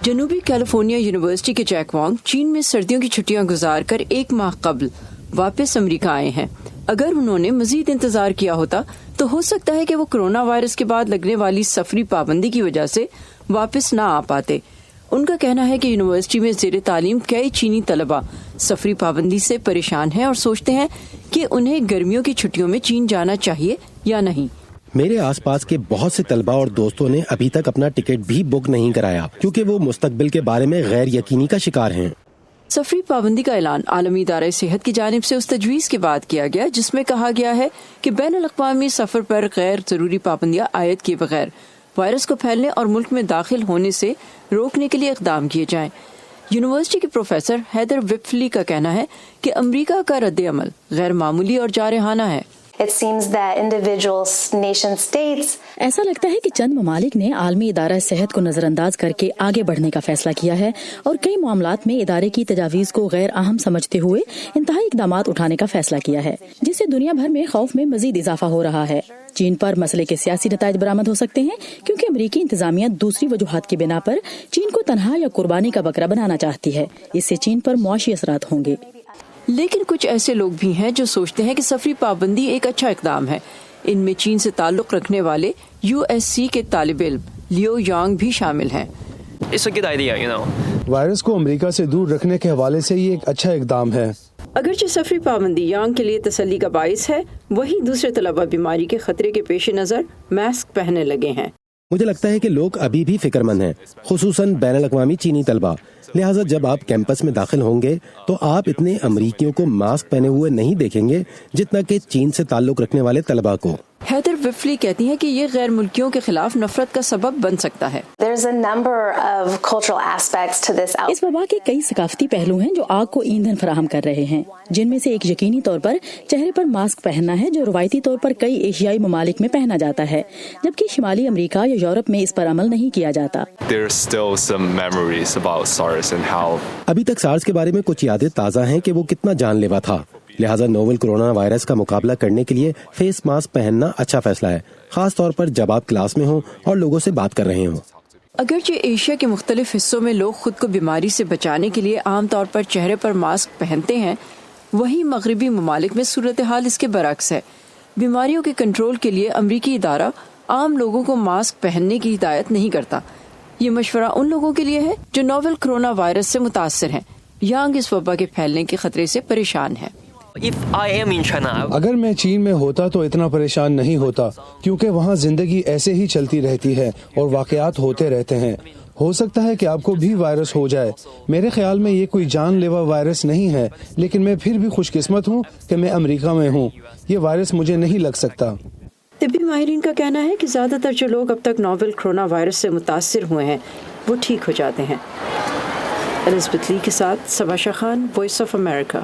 جنوبی California university کے Jack وانگ چین میں سردیوں کی چھٹیاں گزار کر 1 ماہ قبل واپس امریکہ آئے ہیں۔ اگر انہوں نے مزید انتظار کیا ہوتا تو ہو سکتا ہے کہ وہ کرونا وائرس کے بعد لگنے والی سفری پابندی کی وجہ سے واپس نہ آ پاتے۔ ان کا کہنا ہے کہ یونیورسٹی میں زیر تعلیم کئی چینی طلبہ سفری پابندی سے پریشان ہیں اور سوچتے ہیں کہ انہیں گرمیوں کی چھٹیوں میں چین جانا چاہیے یا نہیں۔ میرے آس پاس کے بہت سے طلبہ اور دوستوں نے ابھی تک اپنا ٹکٹ بھی بک نہیں کرایا کیونکہ وہ مستقبل کے بارے میں غیر یقینی کا شکار ہیں۔ سفری پابندی کا اعلان عالمی ادارہ صحت کی جانب سے اس تجویز کے بعد کیا گیا جس میں کہا گیا ہے کہ بین الاقوامی سفر پر غیر ضروری پابندیاں عائد کیے بغیر وائرس کو پھیلنے اور ملک میں داخل ہونے سے روکنے کے لیے اقدام کیے جائیں۔ یونیورسٹی کے پروفیسر ہیدر وپفلی کا کہنا ہے کہ امریکہ کا رد عمل غیر معمولی اور جارحانہ ہے۔ ایسا لگتا ہے کہ چند ممالک نے عالمی ادارہ صحت کو نظر انداز کر کے آگے بڑھنے کا فیصلہ کیا ہے اور کئی معاملات میں ادارے کی تجاویز کو غیر اہم سمجھتے ہوئے انتہائی اقدامات اٹھانے کا فیصلہ کیا ہے، جس سے دنیا بھر میں خوف میں مزید اضافہ ہو رہا ہے۔ چین پر مسئلے کے سیاسی نتائج برآمد ہو سکتے ہیں کیونکہ امریکی انتظامیہ دوسری وجوہات کی بنا پر چین کو تنہا یا قربانی کا بکرا بنانا چاہتی ہے۔ اس سے چین پر معاشی اثرات ہوں گے۔ لیکن کچھ ایسے لوگ بھی ہیں جو سوچتے ہیں کہ سفری پابندی ایک اچھا اقدام ہے۔ ان میں چین سے تعلق رکھنے والے USC کے طالب علم لیو یانگ بھی شامل ہیں۔ وائرس کو امریکہ سے دور رکھنے کے حوالے سے یہ ایک اچھا اقدام ہے۔ اگرچہ سفری پابندی یانگ کے لیے تسلی کا باعث ہے، وہی دوسرے طلبہ بیماری کے خطرے کے پیش نظر ماسک پہننے لگے ہیں۔ مجھے لگتا ہے کہ لوگ ابھی بھی فکر مند ہیں، خصوصاً بین الاقوامی چینی طلبہ، لہٰذا جب آپ کیمپس میں داخل ہوں گے تو آپ اتنے امریکیوں کو ماسک پہنے ہوئے نہیں دیکھیں گے جتنا کہ چین سے تعلق رکھنے والے طلبہ کو۔ ہیدر وپفلی کہتی ہیں کہ یہ غیر ملکیوں کے خلاف نفرت کا سبب بن سکتا ہے۔ اس وبا کے کئی ثقافتی پہلو ہیں جو آگ کو ایندھن فراہم کر رہے ہیں، جن میں سے ایک یقینی طور پر چہرے پر ماسک پہننا ہے جو روایتی طور پر کئی ایشیائی ممالک میں پہنا جاتا ہے، جبکہ شمالی امریکہ یا یورپ میں اس پر عمل نہیں کیا جاتا۔ ابھی تک سارس کے بارے میں کچھ یادیں تازہ ہیں کہ وہ کتنا جان لیوا تھا، لہٰذا نوول کورونا وائرس کا مقابلہ کرنے کے لیے فیس ماسک پہننا اچھا فیصلہ ہے، خاص طور پر جب آپ کلاس میں ہوں اور لوگوں سے بات کر رہے ہوں۔ اگرچہ ایشیا کے مختلف حصوں میں لوگ خود کو بیماری سے بچانے کے لیے عام طور پر چہرے پر ماسک پہنتے ہیں، وہیں مغربی ممالک میں صورتحال اس کے برعکس ہے۔ بیماریوں کے کنٹرول کے لیے امریکی ادارہ عام لوگوں کو ماسک پہننے کی ہدایت نہیں کرتا۔ یہ مشورہ ان لوگوں کے لیے ہے جو نوول کرونا وائرس سے متاثر ہیں۔ یانگ اس وبا کے پھیلنے کے خطرے سے پریشان ہے۔ اگر میں چین میں ہوتا تو اتنا پریشان نہیں ہوتا کیونکہ وہاں زندگی ایسے ہی چلتی رہتی ہے اور واقعات ہوتے رہتے ہیں۔ ہو سکتا ہے کہ آپ کو بھی وائرس ہو جائے۔ میرے خیال میں یہ کوئی جان لیوا وائرس نہیں ہے، لیکن میں پھر بھی خوش قسمت ہوں کہ میں امریکہ میں ہوں۔ یہ وائرس مجھے نہیں لگ سکتا۔ طبی ماہرین کا کہنا ہے کہ زیادہ تر جو لوگ اب تک نوول کرونا وائرس سے متاثر ہوئے ہیں وہ ٹھیک ہو جاتے ہیں۔ الزبتھ لی کے ساتھ صبا شاہ خان، وائس آف امریکہ۔